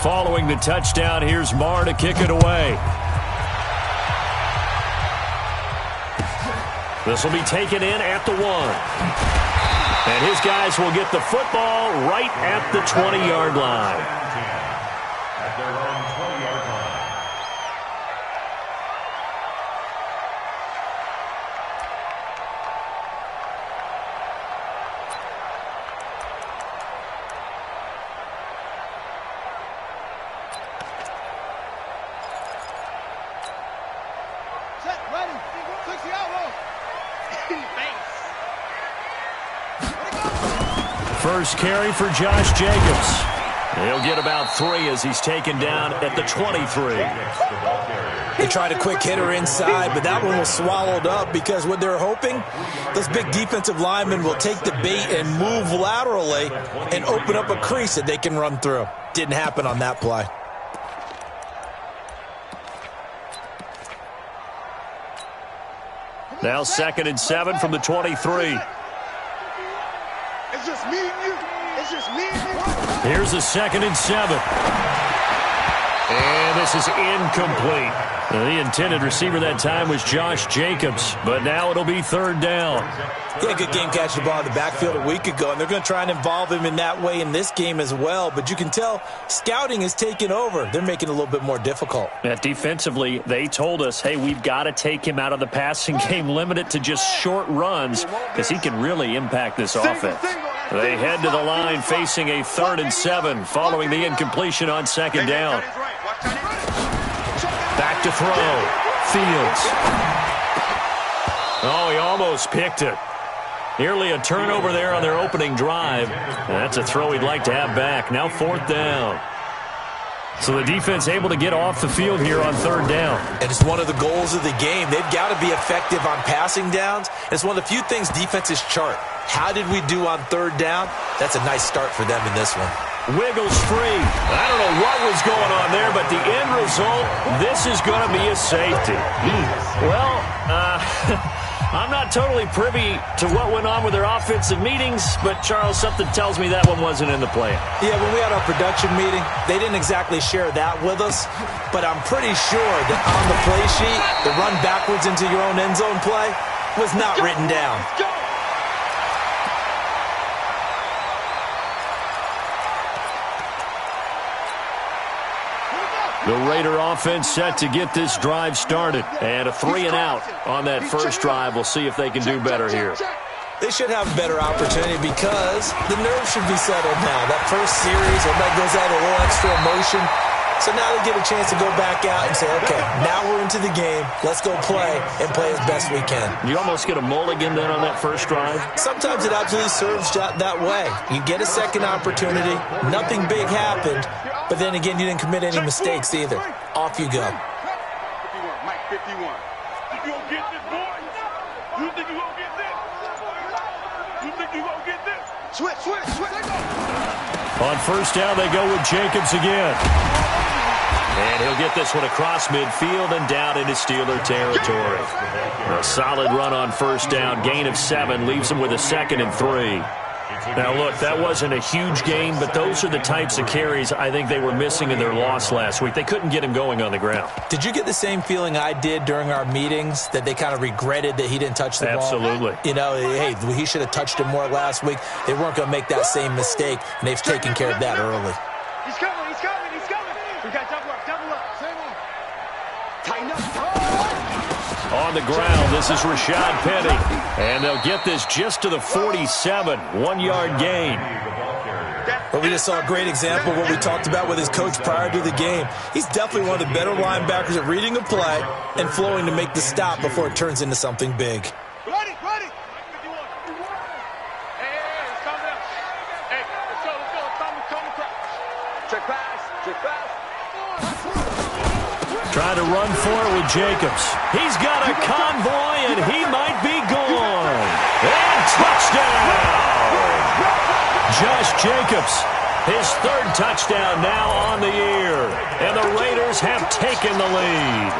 Following the touchdown, here's Marr to kick it away. This will be taken in at the 1. And his guys will get the football right at the 20-yard line. At their own 20-yard line. First carry for Josh Jacobs. He'll get about 3 as he's taken down at the 23. They tried a quick hitter inside, but that one was swallowed up because what they're hoping, those big defensive linemen will take the bait and move laterally and open up a crease that they can run through. Didn't happen on that play. Now 2nd and 7 from the 23. It's just me and you. It's just me and you. Here's a 2nd and 7. And this is incomplete. The intended receiver that time was Josh Jacobs, but now it'll be 3rd down. He had a good game catching the ball in the backfield a week ago, and they're going to try and involve him in that way in this game as well. But you can tell scouting is taking over. They're making it a little bit more difficult. Defensively, they told us, hey, we've got to take him out of the passing game, limit it to just short runs, because he can really impact this offense. They head to the line facing a 3rd and 7 following the incompletion on 2nd down. Back to throw. Fields. Oh, he almost picked it. Nearly a turnover there on their opening drive. That's a throw he'd like to have back. Now 4th down. So the defense able to get off the field here on 3rd down. And it's one of the goals of the game. They've got to be effective on passing downs. It's one of the few things defenses chart. How did we do on 3rd down? That's a nice start for them in this one. Wiggles free. I don't know what was going on there, but the end result, this is going to be a safety. Well, I'm not totally privy to what went on with their offensive meetings, but, Charles, something tells me that one wasn't in the plan. Yeah, when we had our production meeting, they didn't exactly share that with us, but I'm pretty sure that on the play sheet, the run backwards into your own end zone play was not written down. The Raider offense set to get this drive started. And a 3-and-out on that first drive. We'll see if they can do better here. They should have a better opportunity because the nerves should be settled now. That first series, everybody goes out a little extra emotion. So now they get a chance to go back out and say, okay, now we're into the game. Let's go play and play as best we can. You almost get a mulligan then on that first drive? Sometimes it absolutely serves that way. You get a second opportunity. Nothing big happened. But then again, you didn't commit any mistakes either. Off you go. 51, Mike, 51. You gonna get this, boy? You think you gonna get this? You think you gonna get this? Switch. On first down, they go with Jacobs again. And he'll get this one across midfield and down into Steeler territory. A solid run on first down. Gain of 7 leaves him with a 2nd and 3. Now, look, that wasn't a huge gain, but those are the types of carries I think they were missing in their loss last week. They couldn't get him going on the ground. Did you get the same feeling I did during our meetings, that they kind of regretted that he didn't touch the ball? Absolutely. You know, hey, he should have touched it more last week. They weren't going to make that same mistake, and they've taken care of that early. He's coming. We got double up. Same one. Tighten up. On the ground, this is Rashad Penny. And they'll get this just to the 47, 1-yard gain. Well, we just saw a great example of what we talked about with his coach prior to the game. He's definitely one of the better linebackers at reading a play and flowing to make the stop before it turns into something big. Ready. Hey, it's coming up. Hey, let's go. Coming. Check pass. Trying to run for it with Jacobs. He's got a convoy, and he might be gone. And touchdown! Josh Jacobs, his 3rd touchdown now on the year. And the Raiders have taken the lead.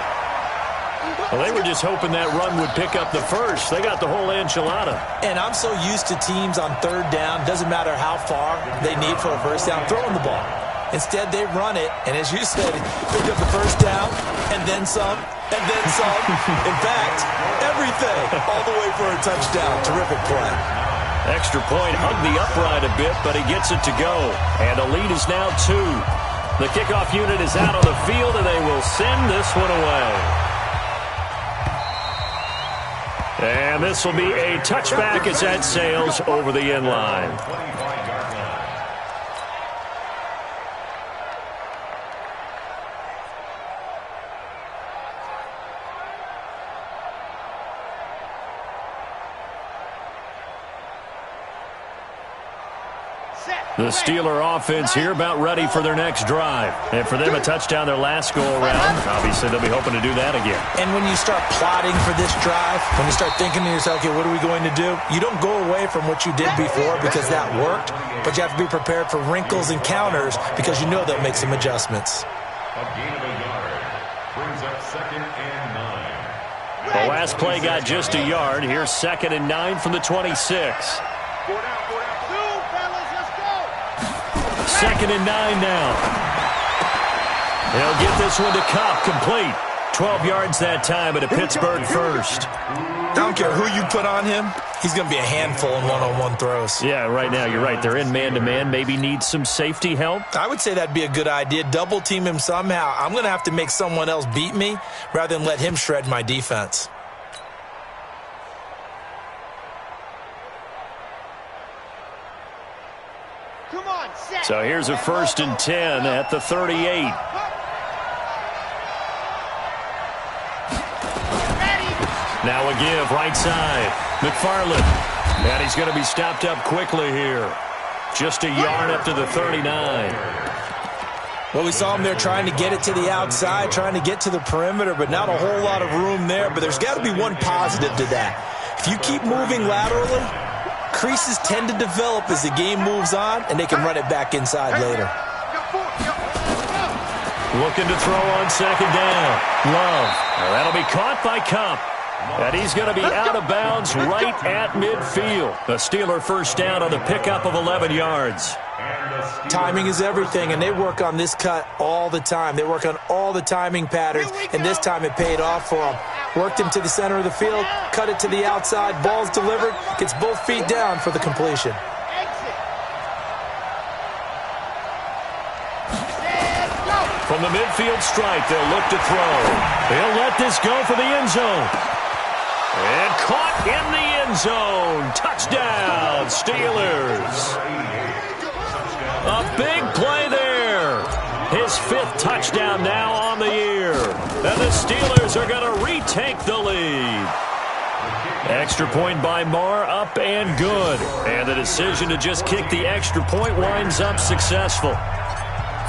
Well, they were just hoping that run would pick up the first. They got the whole enchilada. And I'm so used to teams on 3rd down, doesn't matter how far they need for a first down, throwing the ball. Instead, they run it, and as you said, picked up the first down, and then some, and then some. In fact, everything, all the way for a touchdown. Terrific play. Extra point hugged the upright a bit, but he gets it to go. And the lead is now 2. The kickoff unit is out on the field, and they will send this one away. And this will be a touchback as that sails over the end line. The Steeler offense here about ready for their next drive. And for them, a touchdown their last go-around. Obviously, they'll be hoping to do that again. And when you start plotting for this drive, when you start thinking to yourself, okay, what are we going to do? You don't go away from what you did before because that worked, but you have to be prepared for wrinkles and counters because you know they'll make some adjustments. A gain of a yard brings up 2nd and 9. The last play got just a yard. Here's 2nd and 9 from the 26. 2nd and 9 now. They'll get this one to Cobb, complete. 12 yards that time, but a Pittsburgh first. I don't care who you put on him, he's going to be a handful in one-on-one throws. Yeah, right now, you're right. They're in man-to-man. Maybe need some safety help. I would say that'd be a good idea. Double team him somehow. I'm going to have to make someone else beat me rather than let him shred my defense. So here's a 1st and 10 at the 38. Now a give right side. McFarland. And he's going to be stopped up quickly here. Just a yard up to the 39. Well, we saw him there trying to get it to the outside, trying to get to the perimeter, but not a whole lot of room there. But there's got to be one positive to that. If you keep moving laterally, creases tend to develop as the game moves on, and they can run it back inside later. Looking to throw on 2nd down. Love. That'll be caught by Kupp. And he's going to be out of bounds right at midfield. The Steeler first down on the pickup of 11 yards. Timing is everything, and they work on this cut all the time. They work on all the timing patterns, and this time it paid off for them. Worked him to the center of the field, cut it to the outside, ball's delivered, gets both feet down for the completion. From the midfield stripe, they'll look to throw. They'll let this go for the end zone. And caught in the end zone. Touchdown, Steelers. A big play there. His 5th touchdown now on the year. And the Steelers are going to retake the lead. Extra point by Marr, up and good. And the decision to just kick the extra point winds up successful.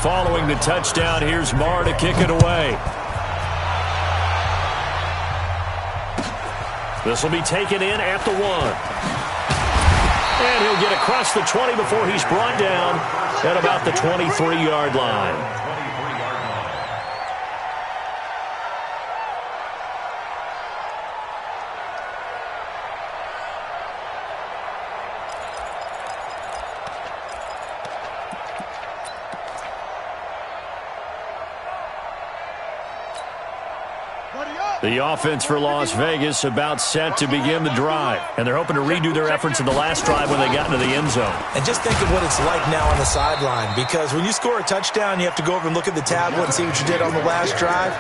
Following the touchdown, here's Marr to kick it away. This will be taken in at the 1. And he'll get across the 20 before he's brought down at about the 23-yard line. The offense for Las Vegas about set to begin the drive. And they're hoping to redo their efforts in the last drive when they got into the end zone. And just think of what it's like now on the sideline. Because when you score a touchdown, you have to go over and look at the tablet and see what you did on the last drive.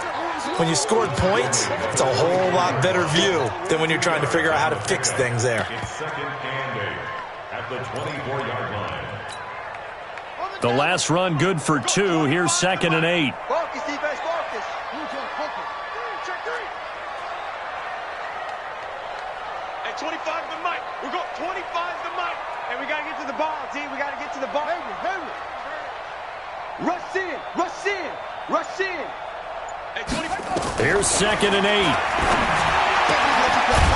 When you scored points, it's a whole lot better view than when you're trying to figure out how to fix things there. It's 2nd and 8 at the 24-yard line. The last run good for 2. Here's 2nd and 8. Focus, defense, focus. At 25 to Mike. We're going 25 to Mike. And we got to get to the ball, D. We got to get to the ball. Rush in. Rush in. Rush in. At 25. Here's 2nd and 8.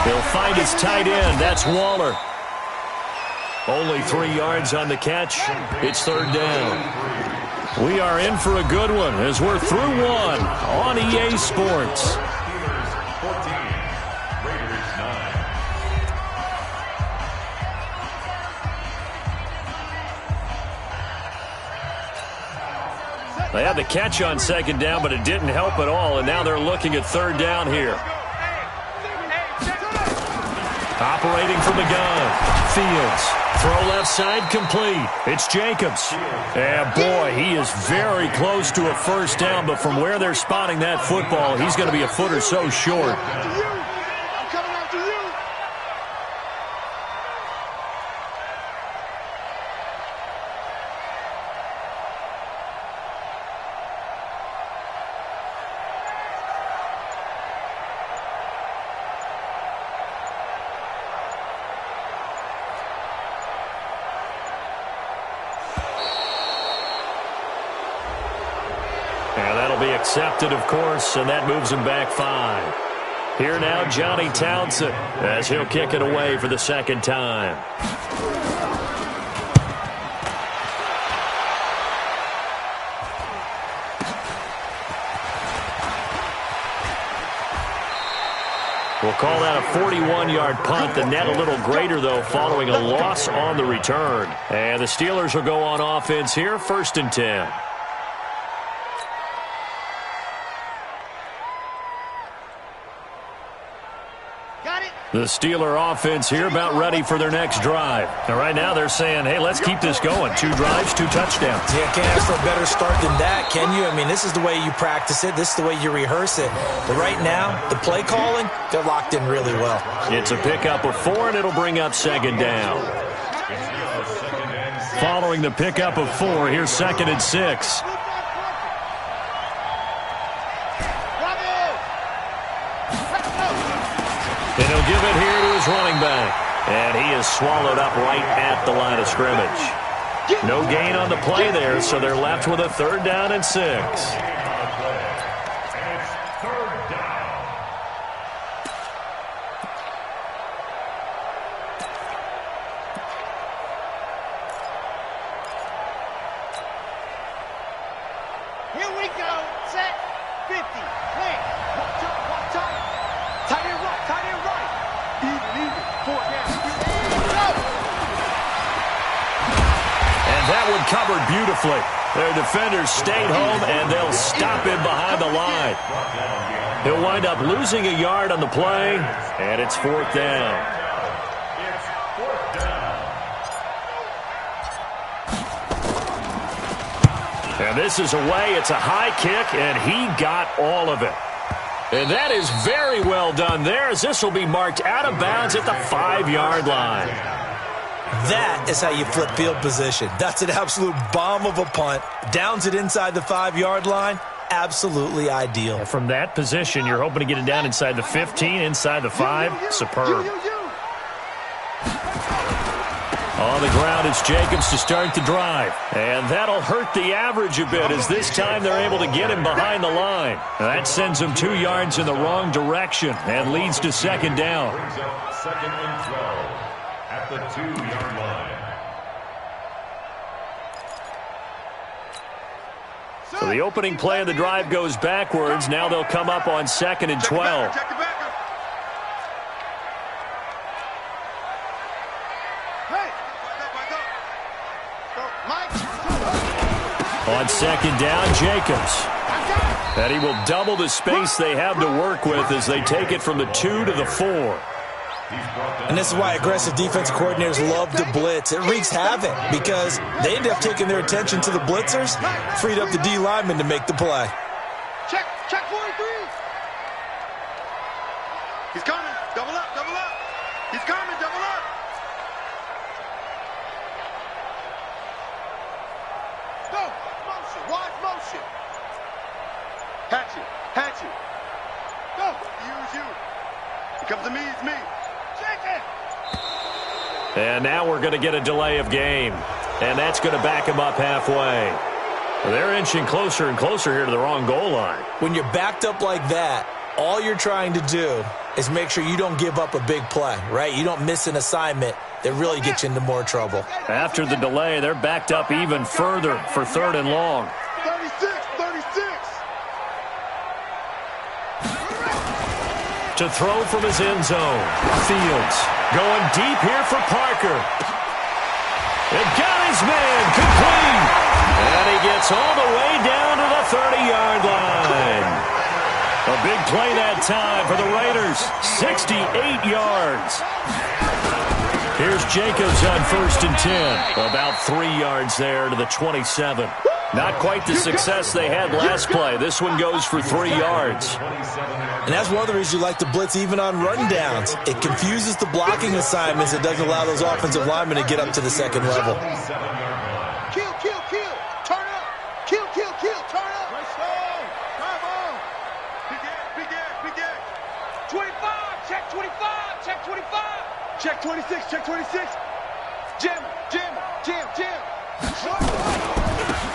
He'll find his tight end. That's Waller. Only 3 yards on the catch. It's 3rd down. We are in for a good one as we're through one on EA Sports. Steelers 14, Raiders 9. They had the catch on second down, but it didn't help at all, and now they're looking at third down here. Operating from the gun. Fields. Throw left side complete. It's Jacobs. And boy, he is very close to a first down, but from where they're spotting that football, he's going to be a foot or so short. And that'll be accepted, of course, and that moves him back 5. Here now, Johnny Townsend, as he'll kick it away for the second time. We'll call that a 41-yard punt. The net a little greater, though, following a loss on the return. And the Steelers will go on offense here, 1st and 10. The Steeler offense here about ready for their next drive. Now, right now they're saying, hey, let's keep this going. 2 drives, 2 touchdowns. Yeah, can't ask for a better start than that, can you? I mean, this is the way you practice it. This is the way you rehearse it. But right now, the play calling, they're locked in really well. It's a pickup of 4, and it'll bring up second down. Following the pickup of 4, here's 2nd and 6. And he'll give it here to his running back. And he is swallowed up right at the line of scrimmage. No gain on the play there, so they're left with a 3rd down and 6. Here we go. Set. 50. Play. Watch out. Tight end right. Even. 4 down. And that one covered beautifully. Their defenders stayed home, and they'll stop him behind the line. He'll wind up losing a yard on the play, and it's 4th down. And this is away. It's a high kick, and he got all of it. And that is very well done there, as this will be marked out of bounds at the 5-yard line. That is how you flip field position. That's an absolute bomb of a punt. Downs it inside the 5-yard line. Absolutely ideal. From that position, you're hoping to get it down inside the 15, inside the 5. Superb. On the ground, it's Jacobs to start the drive. And that'll hurt the average a bit, as this time they're able to get him behind the line. That sends him 2 yards in the wrong direction and leads to 2nd down. 2nd and 12 at the 2-yard line. So the opening play of the drive goes backwards. Now they'll come up on 2nd and 12. Check the back. On 2nd down, Jacobs. And he will double the space they have to work with as they take it from the 2 to the 4. And this is why aggressive defensive coordinators love to blitz. It wreaks havoc because they end up taking their attention to the blitzers, freed up the D lineman to make the play. Check 43. He's coming. Double up. He's coming. Double up. Go. Motion. Wide motion. Hatch it. Go. Use you. It comes to me. It's me. Check it. And now we're going to get a delay of game. And that's going to back him up halfway. They're inching closer and closer here to the wrong goal line. When you're backed up like that, all you're trying to do is make sure you don't give up a big play, right? You don't miss an assignment that really gets you into more trouble. After the delay, they're backed up even further for 3rd and long. 36. To throw from his end zone. Fields going deep here for Parker. And got his man complete. And he gets all the way down 30-yard line. A big play that time for the Raiders. 68 yards. Here's Jacobs on 1st and 10. About 3 yards there to the 27. Not quite the success they had last play. This one goes for 3 yards. And that's one of the reasons you like to blitz even on rundowns. It confuses the blocking assignments. It doesn't allow those offensive linemen to get up to the second level. Kill, kill, kill. Turn up. Kill, kill, kill. Turn up. Let's go. Come on. Big edge, big edge, big edge. 25. Check 25. Check 25. Check 26. Check 26. Jam, jam, jam, jam.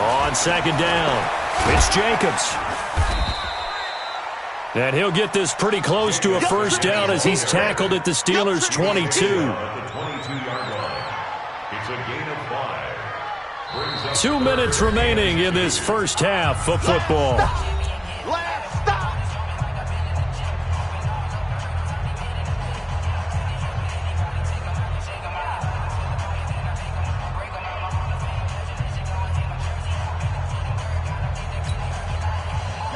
On 2nd down, it's Jacobs. And he'll get this pretty close to a first down as he's tackled at the Steelers' 22. At the 22-yard line. It's a gain of 5. 2 minutes remaining in this first half of football. Last stop.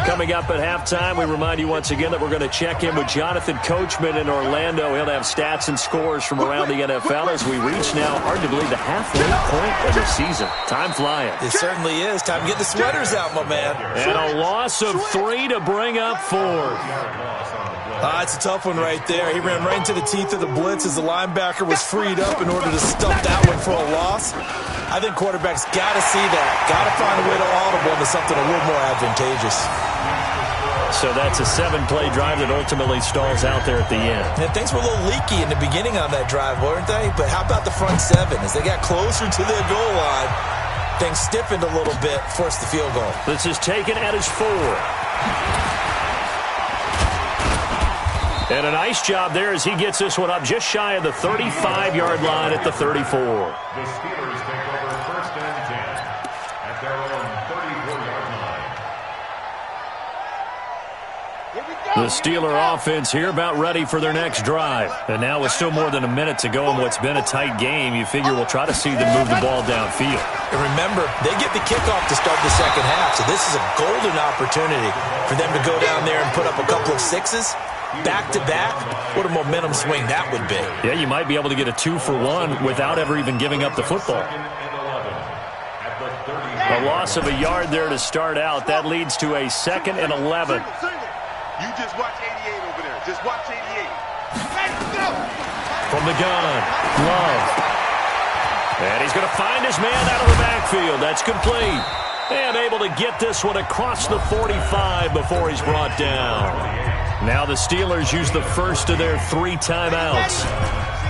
Coming up at halftime, we remind you once again that we're going to check in with Jonathan Coachman in Orlando. He'll have stats and scores from around the NFL as we reach now arguably the halfway point of the season. Time flying. It certainly is. Time to get the sweaters out, my man. And a loss of 3 to bring up 4. It's a tough one right there. He ran right into the teeth of the blitz as the linebacker was freed up in order to stuff that one for a loss. I think quarterbacks got to see that. Got to find a way to audible into something a little more advantageous. So that's a 7-play drive that ultimately stalls out there at the end. And things were a little leaky in the beginning on that drive, weren't they? But how about the front 7? As they got closer to their goal line, things stiffened a little bit, forced the field goal. This is taken at his 4. And a nice job there as he gets this one up just shy of the 35-yard line at the 34. The Steelers take over 1st and 10 at their own 34-yard line. The Steeler offense here about ready for their next drive. And now with still more than a minute to go in what's been a tight game, you figure we'll try to see them move the ball downfield. And remember, they get the kickoff to start the second half, so this is a golden opportunity for them to go down there and put up a couple of 6s. Back-to-back, what a momentum swing that would be. Yeah, you might be able to get a 2-for-1 without ever even giving up the football. A loss of a yard there to start out. That leads to a 2nd and 11. You just watch 88 over there. Just watch 88. From the gun, Love. And he's going to find his man out of the backfield. That's complete. And able to get this one across the 45 before he's brought down. Now the Steelers use the first of their 3 timeouts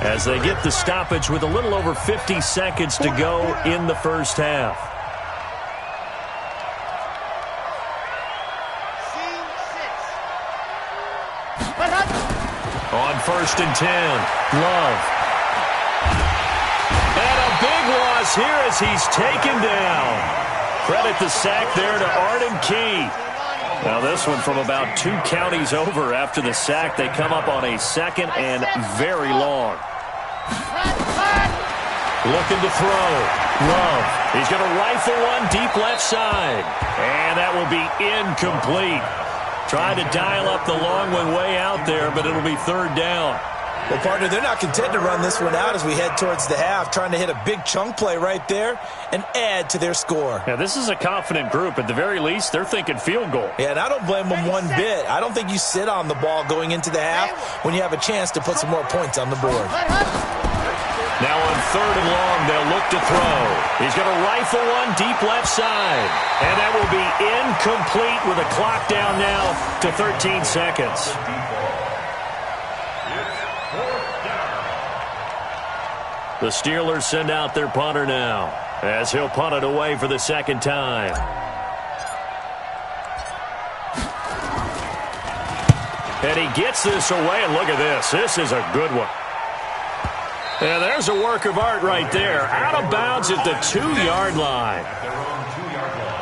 as they get the stoppage with a little over 50 seconds to go in the first half. On 1st and 10, Love. And a big loss here as he's taken down. Credit the sack there to Arden Key. Now this one from about 2 counties over after the sack. They come up on a 2nd and very long. Looking to throw. Love. He's going to rifle one deep left side. And that will be incomplete. Trying to dial up the long one way out there, but it'll be 3rd down. Well, partner, they're not content to run this one out as we head towards the half, trying to hit a big chunk play right there and add to their score. Yeah, this is a confident group. At the very least, they're thinking field goal. Yeah, and I don't blame them one bit. I don't think you sit on the ball going into the half when you have a chance to put some more points on the board. Now on 3rd and long, they'll look to throw. He's going to rifle one deep left side. And that will be incomplete with a clock down now to 13 seconds. The Steelers send out their punter now as he'll punt it away for the 2nd time. And he gets this away, and look at this. This is a good one. And there's a work of art right there. Out of bounds at the 2-yard line. At their own 2-yard line.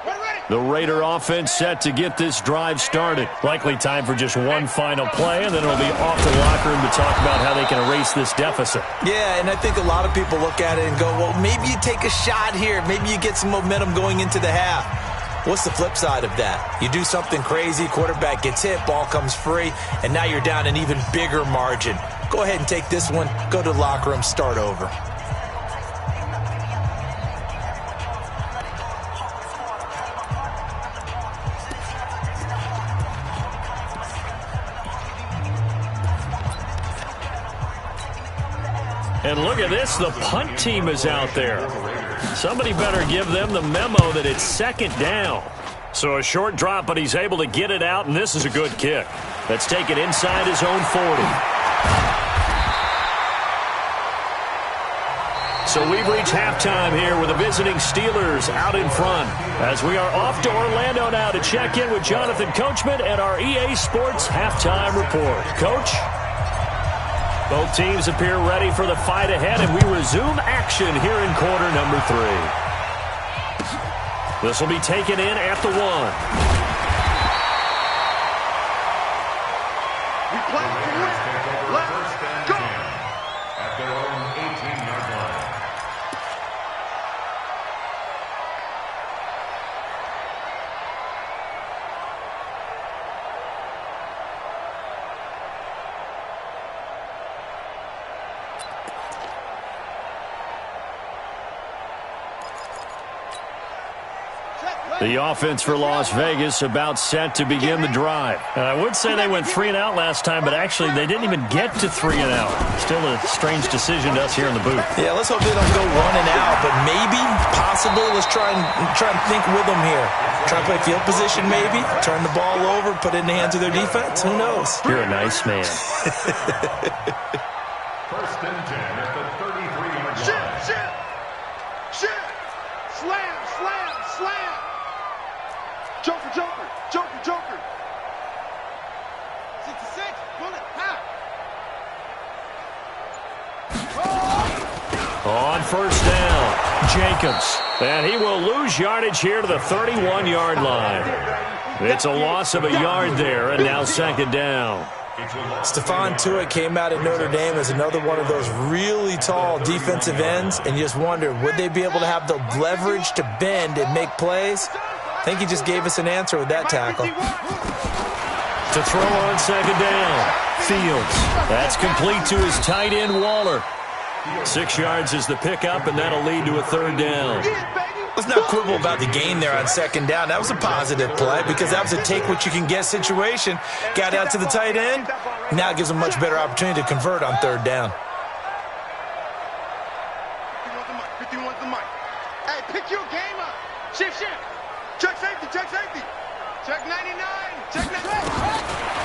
Ready, ready. The Raider offense set to get this drive started. Likely time for just one final play, and then it'll be off to the locker room to talk about how they can erase this deficit. Yeah, and I think a lot of people look at it and go, well, maybe you take a shot here. Maybe you get some momentum going into the half. What's the flip side of that? You do something crazy, quarterback gets hit, ball comes free, and now you're down an even bigger margin. Go ahead and take this one, go to the locker room, start over. And look at this, the punt team is out there. Somebody better give them the memo that it's second down. So a short drop, but he's able to get it out, and this is a good kick. Let's take it inside his own 40. So we've reached halftime here with the visiting Steelers out in front. As we are off to Orlando now to check in with Jonathan Coachman and our EA Sports Halftime Report. Coach? Both teams appear ready for the fight ahead, and we resume action here in quarter number 3. This will be taken in at the 1. We play to win. Let's go. At their own 18-yard line. The offense for Las Vegas about set to begin the drive. I would say they went 3 and out last time, but actually they didn't even get to 3 and out. Still a strange decision to us here in the booth. Yeah, let's hope they don't go 1 and out, but maybe, possibly, let's try and think with them here. Try and play field position maybe, turn the ball over, put it in the hands of their defense. Who knows? You're a nice man. First and 10 at the 33-yard line. Shit. Slam. Joker. 66, bullet, half. On first down, Jacobs. And he will lose yardage here to the 31-yard line. It's a loss of a yard there, and now second down. Stephon Tuitt came out of Notre Dame as another one of those really tall defensive ends, and you just wonder, would they be able to have the leverage to bend and make plays? I think he just gave us an answer with that tackle. To throw on second down, Fields. That's complete to his tight end, Waller. 6 yards is the pickup, and that'll lead to a third down. Let's not quibble about the gain there on second down. That was a positive play because that was a take-what-you-can-get situation. Got out to the tight end. Now it gives him a much better opportunity to convert on third down. 51's the mic. Hey, pick your game up. Shift. Check safety. Check 99.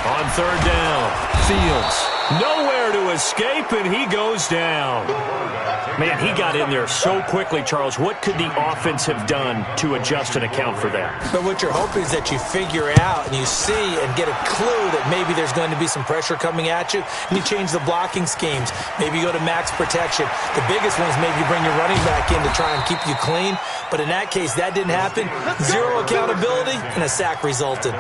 On third down, Fields. Nowhere to escape, and he goes down. Man, he got in there so quickly, Charles. What could the offense have done to adjust and account for that? But what you're hoping is that you figure out and you see and get a clue that maybe there's going to be some pressure coming at you, and you change the blocking schemes. Maybe you go to max protection. The biggest one is maybe you bring your running back in to try and keep you clean. But in that case, that didn't happen. Zero accountability, and a sack resulted.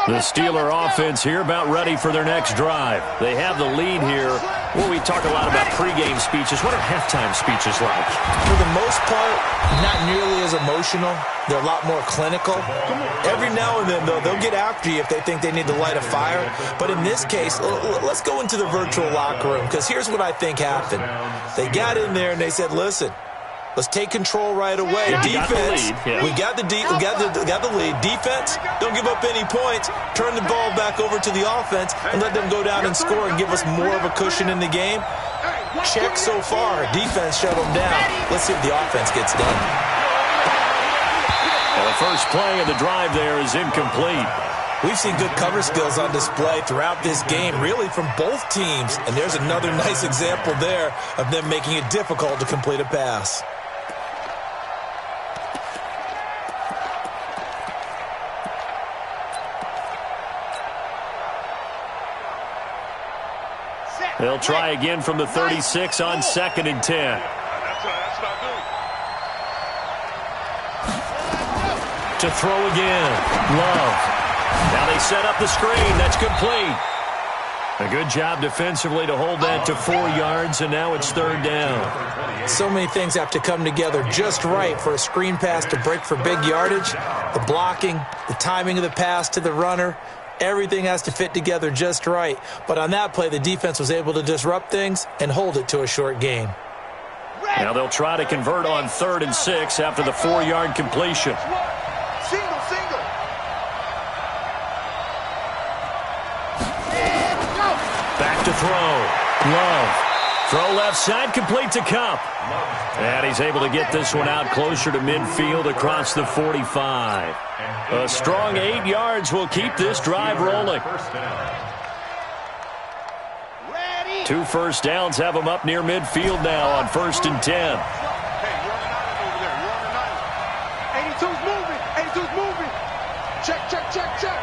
The Steeler offense here about ready for their next drive. They have the lead here. Well, we talk a lot about pregame speeches. What are halftime speeches like? For the most part, not nearly as emotional. They're a lot more clinical. Every now and then, though, they'll get after you if they think they need to light a fire. But in this case, let's go into the virtual locker room, because here's what I think happened. They got in there and they said, listen, let's take control right away. Defense, we got the lead. Defense, don't give up any points. Turn the ball back over to the offense and let them go down and score and give us more of a cushion in the game. Check so far. Defense shut them down. Let's see if the offense gets done. Well, the first play of the drive there is incomplete. We've seen good cover skills on display throughout this game, really from both teams. And there's another nice example there of them making it difficult to complete a pass. They'll try again from the 36 on 2nd and 10. That's not good. To throw again. Love. Now they set up the screen. That's complete. A good job defensively to hold that to 4 yards, and now it's 3rd down. So many things have to come together just right for a screen pass to break for big yardage. The blocking, the timing of the pass to the runner, everything has to fit together just right. But on that play, the defense was able to disrupt things and hold it to a short gain. Now they'll try to convert on 3rd and 6 after the 4-yard completion. Single, single. Back to throw. Love. Throw left side, complete to Cup. And he's able to get this one out closer to midfield across the 45. A strong 8 yards will keep this drive rolling. 2 first downs have them up near midfield now on 1st and 10. Hey, you're on an island over there. You're on an island. 82's moving. 82's moving. Check, check, check, check.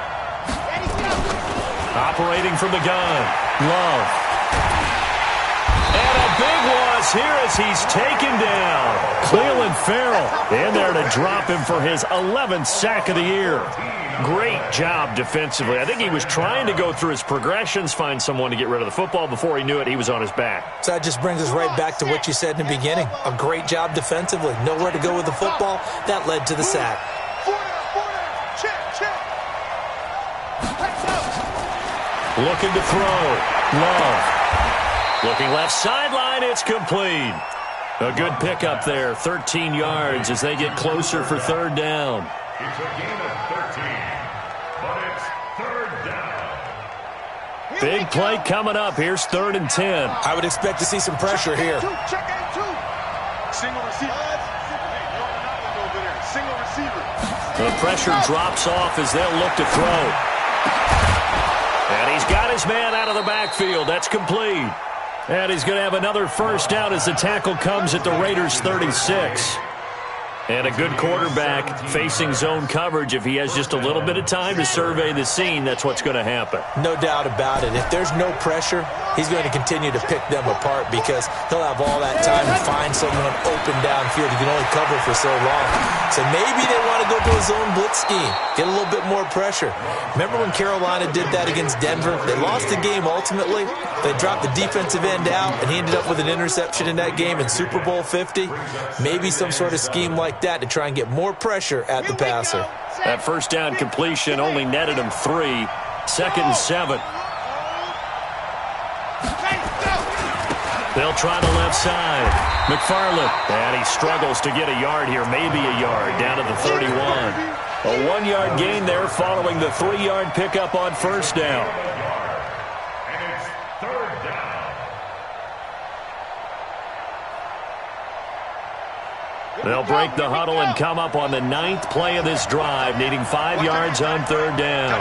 Operating from the gun. Love. And a big loss here as he's taken down. Cleveland Farrell in there to drop him for his 11th sack of the year. Great job defensively. I think he was trying to go through his progressions, find someone to get rid of the football. Before he knew it, he was on his back. So that just brings us right back to what you said in the beginning. A great job defensively. Nowhere to go with the football. That led to the sack. Check, check. Looking to throw. Love. Looking left sideline, it's complete. A good pickup there, 13 yards as they get closer for 3rd down. It's a gain of 13, but it's 3rd down. Big play coming up. Here's 3rd and 10. I would expect to see some pressure here. Check 82. Single receiver. Hey, you're on an island over there. Single receiver. The pressure drops off as they'll look to throw. And he's got his man out of the backfield. That's complete. And he's going to have another first down as the tackle comes at the Raiders' 36. And a good quarterback facing zone coverage. If he has just a little bit of time to survey the scene, that's what's going to happen. No doubt about it. If there's no pressure, he's going to continue to pick them apart because he'll have all that time to find someone open downfield. He can only cover for so long. So maybe they want to go to a zone blitz scheme, get a little bit more pressure. Remember when Carolina did that against Denver? They lost the game ultimately. They dropped the defensive end out, and he ended up with an interception in that game in Super Bowl 50. Maybe some sort of scheme like that to try and get more pressure at the passer. That first down completion only netted him 3. 2nd and 7. They'll try the left side. McFarland. And he struggles to get a yard here, maybe a yard, down to the 31. A 1-yard gain there following the 3-yard pickup on first down. And it's 3rd down. They'll break the huddle and come up on the 9th play of this drive, needing 5 yards on 3rd down.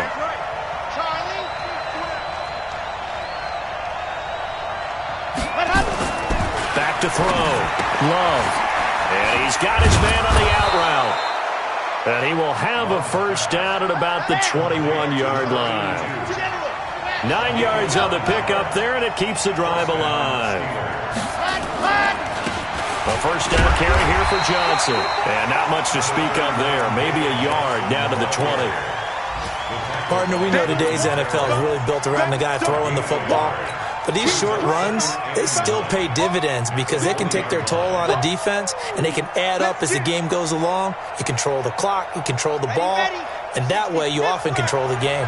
Back to throw. Love. And he's got his man on the out route. And he will have a first down at about the 21-yard line. 9 yards on the pickup there, and it keeps the drive alive. A first down carry here for Johnson. And not much to speak of there. Maybe a yard down to the 20. Partner, we know today's NFL is really built around the guy throwing the football. But these short runs, they still pay dividends because they can take their toll on a defense and they can add up as the game goes along. You control the clock, you control the ball, and that way you often control the game.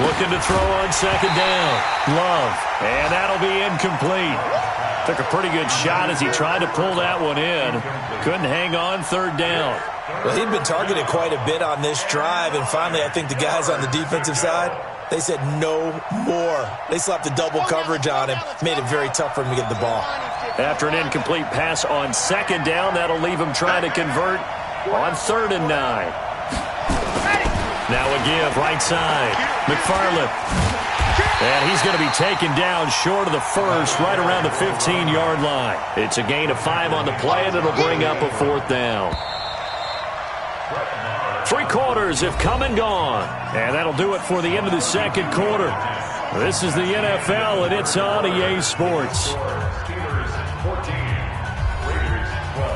Looking to throw on 2nd down. Love. And that'll be incomplete. Took a pretty good shot as he tried to pull that one in. Couldn't hang on 3rd down. Well, he'd been targeted quite a bit on this drive, and finally I think the guys on the defensive side, they said no more. They slapped the double coverage on him, made it very tough for him to get the ball. After an incomplete pass on 2nd down, that'll leave him trying to convert on 3rd and 9. Now a give, right side. McFarland. And he's going to be taken down short of the first, right around the 15-yard line. It's a gain of 5 on the play, and it'll bring up a 4th down. 3 quarters have come and gone. And that'll do it for the end of the second quarter. This is the NFL, and it's on EA Sports. Steelers 14, Raiders 12.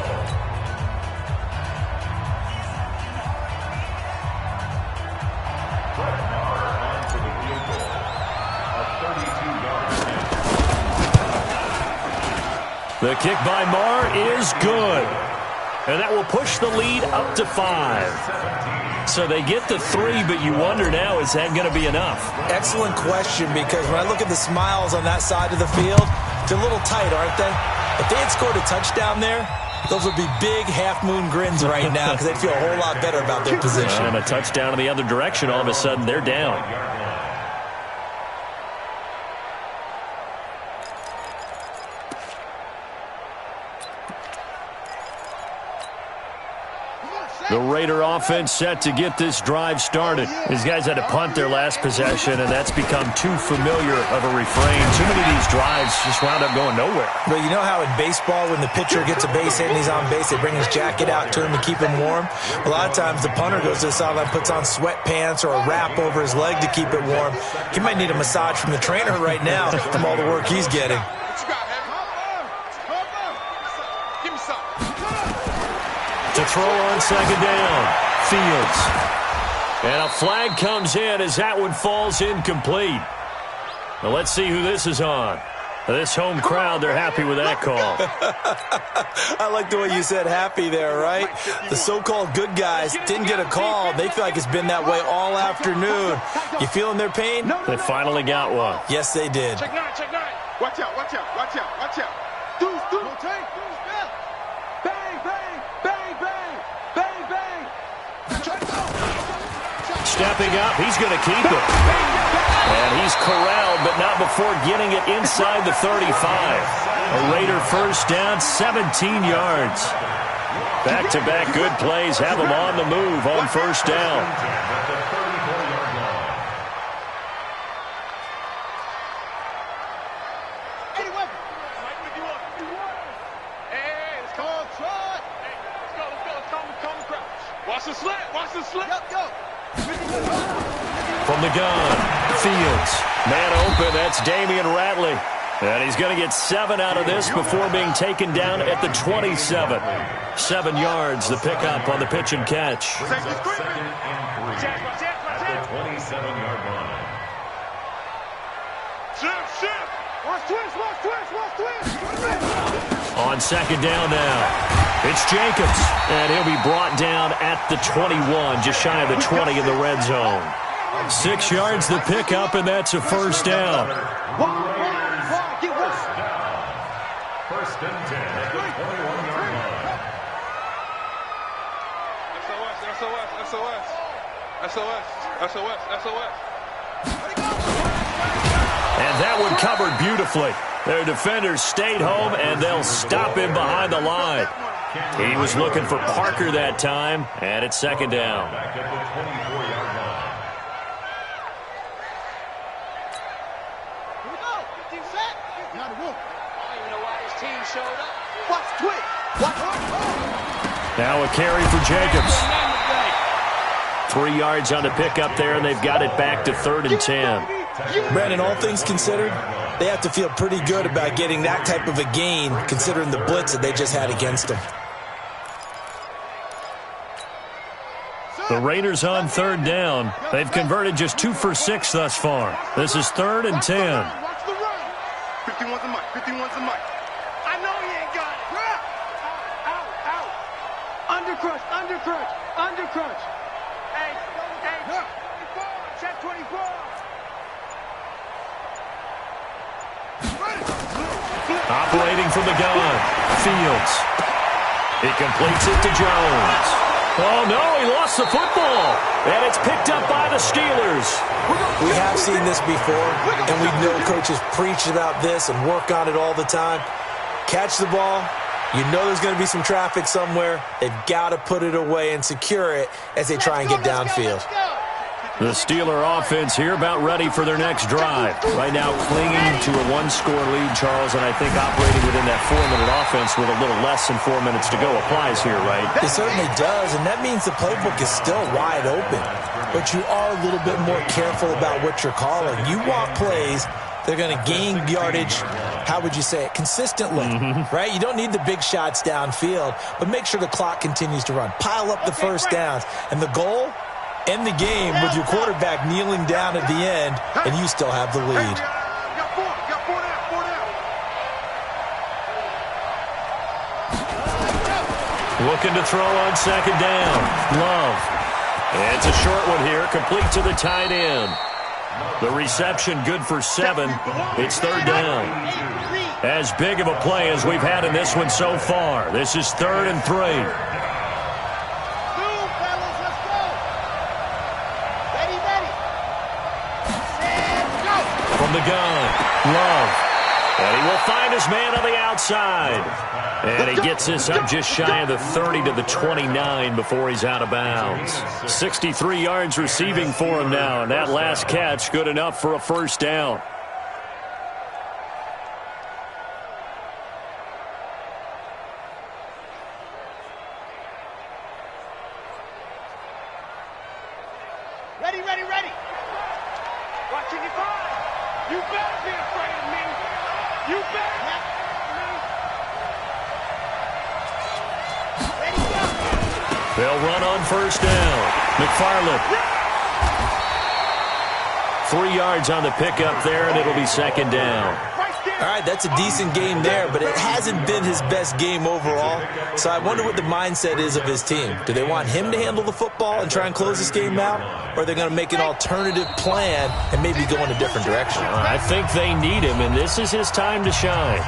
Brett Maher on for the field goal. A 32-yard attempt. The kick by Maher is good. And that will push the lead up to 5. So they get the 3, but you wonder now, is that going to be enough? Excellent question, because when I look at the smiles on that side of the field, they're a little tight, aren't they? If they had scored a touchdown there, those would be big half-moon grins right now because they'd feel a whole lot better about their position. And a touchdown in the other direction, all of a sudden they're down. The Raider offense set to get this drive started. These guys had to punt their last possession, and that's become too familiar of a refrain. Too many of these drives just wound up going nowhere. But you know how in baseball, when the pitcher gets a base hit and he's on base, they bring his jacket out to him to keep him warm? A lot of times the punter goes to the sideline, puts on sweatpants or a wrap over his leg to keep it warm. He might need a massage from the trainer right now from all the work he's getting. To throw on second down, Fields. And a flag comes in as that one falls incomplete. Now let's see who this is on. This home crowd, they're happy with that call. I like the way you said happy there, right? The so-called good guys didn't get a call. They feel like it's been that way all afternoon. You feeling their pain? They finally got one. Yes, they did. Check 9, check 9. Watch out, watch out, watch out, watch out. Deuce, take. Bang, bang, bang, bang, bang, bang. Stepping up, he's going to keep it. And he's corralled, but not before getting it inside the 35. A Raider first down, 17 yards. Back-to-back good plays have him on the move on first down. From the gun, Fields. Man open, that's Damian Ratley. And he's going to get 7 out of this before being taken down at the 27. 7 yards, the pickup on the pitch and catch. Second and 3 at the 27-yard line. Shift. Watch twist. On second down now, it's Jacobs. And he'll be brought down at the 21, just shy of the 20 in the red zone. 6 yards the pickup, and that's a first down. First and 10 at the 21-yard line. SOS. And that one covered beautifully. Their defenders stayed home, and they'll stop him behind the line. He was looking for Parker that time, and it's second down. Back at the 24-yard line. Here we go. Team set. Now the wolf. I don't even know why this team showed up. Watch twist. Now a carry for Jacobs. 3 yards on the pickup there, and they've got it back to 3rd and 10. Brandon, all things considered, they have to feel pretty good about getting that type of a gain, considering the blitz that they just had against them. The Raiders on 3rd down. They've converted just 2 for 6 thus far. This is 3rd and 10. Watch the run. 51's a mic. I know he ain't got it. Out. Under crunch. Hey, check 24. Operating from the gun, Fields. He completes it to Jones. Oh, no, he lost the football. And it's picked up by the Steelers. We have seen this before, and we know coaches preach about this and work on it all the time. Catch the ball. You know there's going to be some traffic somewhere. They've got to put it away and secure it as they try and get downfield. The Steeler offense here about ready for their next drive. Right now clinging to a one-score lead, Charles, and I think operating within that 4-minute offense with a little less than 4 minutes to go applies here, right? It certainly does, and that means the playbook is still wide open. But you are a little bit more careful about what you're calling. You want plays, they're going to gain yardage, how would you say it, consistently, right? You don't need the big shots downfield, but make sure the clock continues to run. Pile up the first downs, and the goal? End the game with your quarterback kneeling down at the end, and you still have the lead. Looking to throw on second down. Love. And it's a short one here, complete to the tight end. The reception good for 7. It's third down. As big of a play as we've had in this one so far. This is 3rd and 3. From the gun, Love. And he will find his man on the outside. And he gets this up just shy of the 30 to the 29 before he's out of bounds. 63 yards receiving for him now, and that last catch good enough for a first down. Ready, ready, ready. Watching you fire. You better be afraid of me. You better not. Ready, go. They'll run on first down. McFarland. 3 yards on the pickup there, and it'll be second down. All right, that's a decent game there, but it hasn't been his best game overall. So I wonder what the mindset is of his team. Do they want him to handle the football and try and close this game out? Or are they going to make an alternative plan and maybe go in a different direction? I think they need him, and this is his time to shine.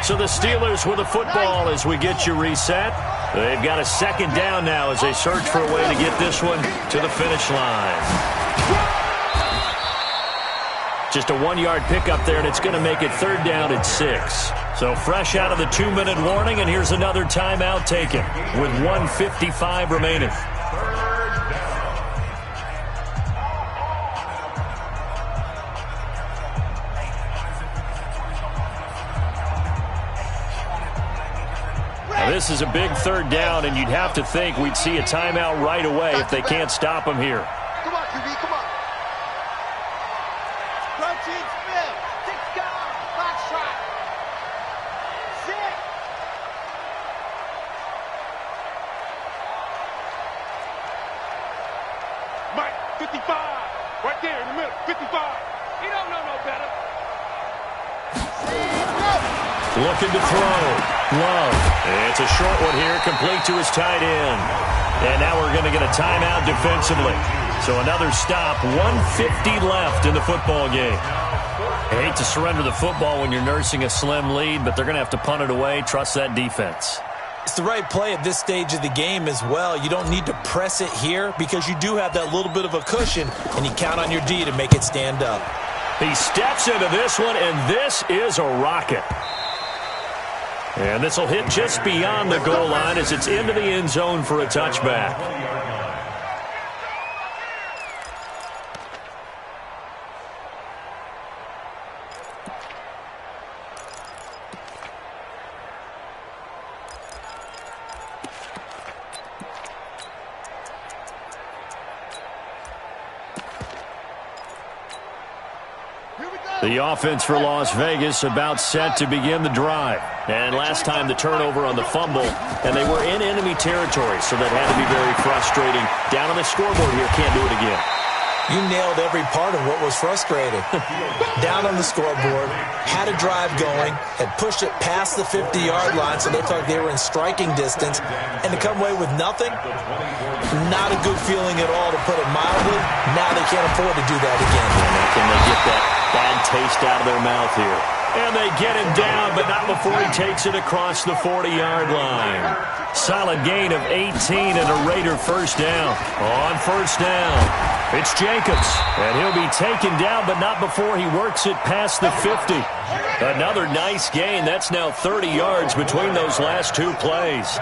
So the Steelers with a football as we get you reset. They've got a second down now as they search for a way to get this one to the finish line. Just a 1-yard pickup there, and it's going to make it third down at 6. So fresh out of the 2-minute warning, and here's another timeout taken with 1:55 remaining. This is a big third down, and you'd have to think we'd see a timeout right away if they can't stop him here. Come on, QB, come on. Crunch in, spin. 6 down. Box shot. 6. Mike, 55. Right there in the middle. 55. He don't know no better. Looking to throw. Love. It's a short one here, complete to his tight end. And now we're going to get a timeout defensively. So another stop, 1:50 left in the football game. I hate to surrender the football when you're nursing a slim lead, but they're going to have to punt it away. Trust that defense. It's the right play at this stage of the game as well. You don't need to press it here because you do have that little bit of a cushion, and you count on your D to make it stand up. He steps into this one, and this is a rocket. And this will hit just beyond the goal line as it's into the end zone for a touchback. The offense for Las Vegas about set to begin the drive. And last time the turnover on the fumble, and they were in enemy territory, so that had to be very frustrating. Down on the scoreboard here, can't do it again. You nailed every part of what was frustrating. Down on the scoreboard, had a drive going, had pushed it past the 50-yard line, so they felt like they were in striking distance, and to come away with nothing, not a good feeling at all, to put it mildly. Now they can't afford to do that again. And can they get that bad taste out of their mouth here? And they get him down, but not before he takes it across the 40-yard line. Solid gain of 18 and a Raider first down. On first down, it's Jacobs. And he'll be taken down, but not before he works it past the 50. Another nice gain. That's now 30 yards between those last two plays.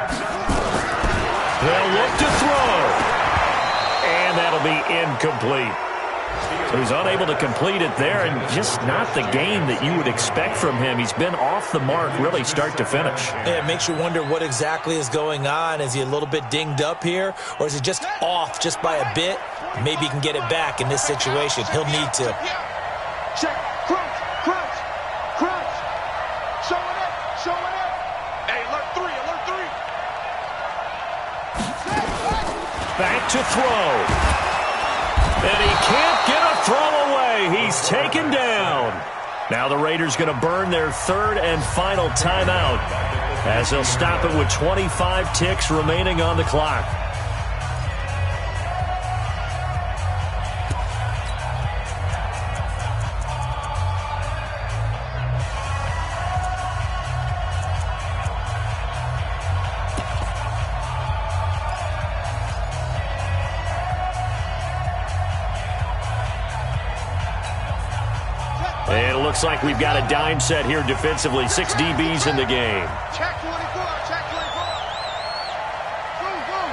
They'll look to throw. And that'll be incomplete. So he's unable to complete it there, and just not the game that you would expect from him. He's been off the mark really start to finish. Yeah, it makes you wonder what exactly is going on. Is he a little bit dinged up here, or is he just off just by a bit? Maybe he can get it back in this situation. He'll need to. Check. Crunch. Showing up. Hey, alert 3. Back to throw. And he can't get a throw away. He's taken down. Now the Raiders going to burn their third and final timeout as they'll stop it with 25 ticks remaining on the clock. And it looks like we've got a dime set here defensively. 6 DBs in the game. Check 24. Boom.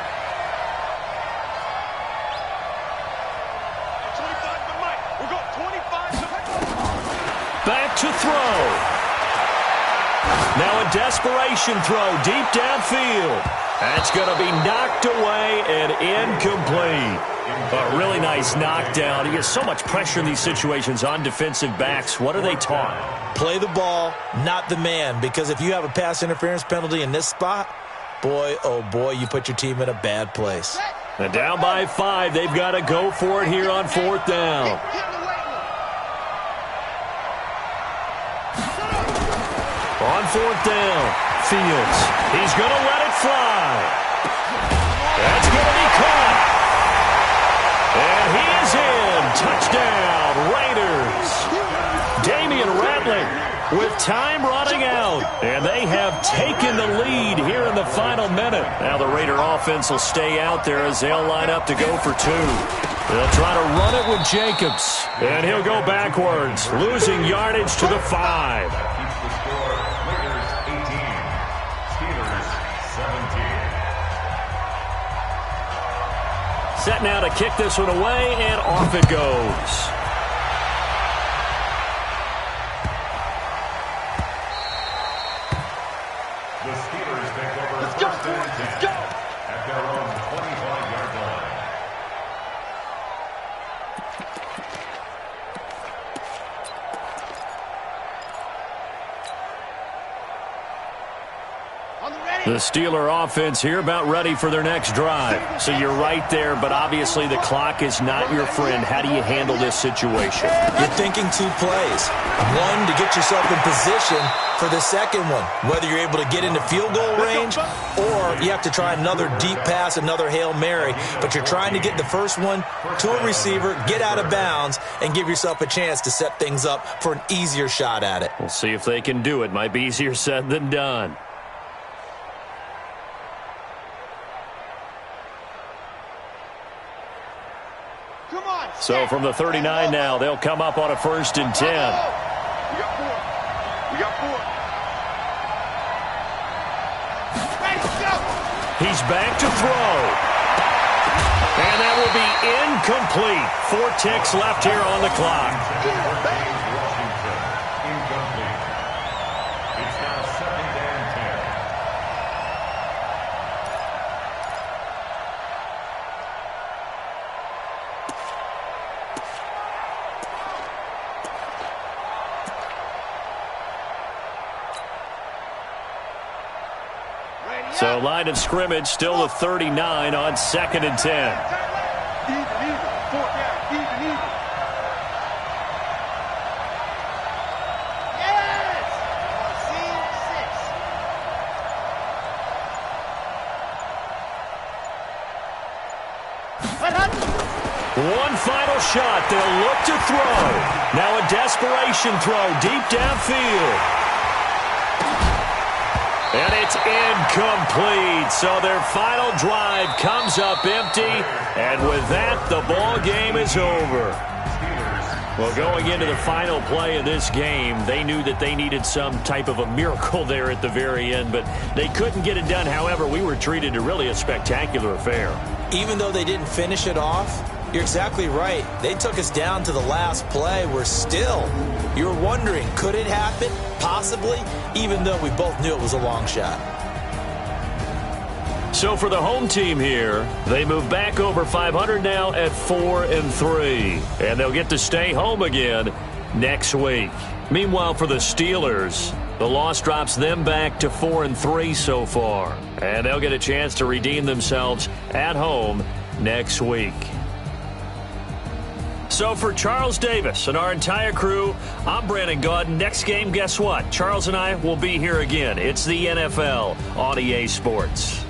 25 to Mike. We'll go 25 to Mike. Back to throw. Now a desperation throw deep downfield. That's going to be knocked away and incomplete. A really nice knockdown. He has so much pressure in these situations on defensive backs. What are they taught? Play the ball, not the man, because if you have a pass interference penalty in this spot, boy, oh boy, you put your team in a bad place. And down by 5. They've got to go for it here on 4th down. On 4th down, Fields. He's going to let it fly. That's going to be caught. And he is in. Touchdown, Raiders. Damian Rattling with time running out. And they have taken the lead here in the final minute. Now the Raider offense will stay out there as they'll line up to go for 2. They'll try to run it with Jacobs. And he'll go backwards, losing yardage to the 5. Keeps the score. Raiders 18. Steelers 17. Set now to kick this one away, and off it goes. The Steelers take over first and 10 at their own 25-yard line. The Steeler offense here about ready for their next drive. So you're right there, but obviously the clock is not your friend. How do you handle this situation? You're thinking 2 plays. One, to get yourself in position for the second one, whether you're able to get into field goal range or you have to try another deep pass, another Hail Mary. But you're trying to get the first one to a receiver, get out of bounds, and give yourself a chance to set things up for an easier shot at it. We'll see if they can do it. Might be easier said than done. So from the 39 now, they'll come up on a 1st and 10. We got 4. He's back to throw. And that will be incomplete. 4 ticks left here on the clock. Washington, incomplete. It's now 2nd and 10. So line of scrimmage still the 39 on 2nd and 10. Even. 4th down. Even. Yes! See 6. What happened? One final shot. They'll look to throw. Now a desperation throw deep downfield. And it's incomplete. So their final drive comes up empty. And with that, the ball game is over. Well, going into the final play of this game, they knew that they needed some type of a miracle there at the very end, but they couldn't get it done. However, we were treated to really a spectacular affair. Even though they didn't finish it off, you're exactly right. They took us down to the last play. We're still, you're wondering, could it happen? Possibly, even though we both knew it was a long shot. So for the home team here, they move back over 500 now at 4-3. And they'll get to stay home again next week. Meanwhile, for the Steelers, the loss drops them back to 4-3 so far. And they'll get a chance to redeem themselves at home next week. So for Charles Davis and our entire crew, I'm Brandon Gaudin. Next game, guess what? Charles and I will be here again. It's the NFL on EA Sports.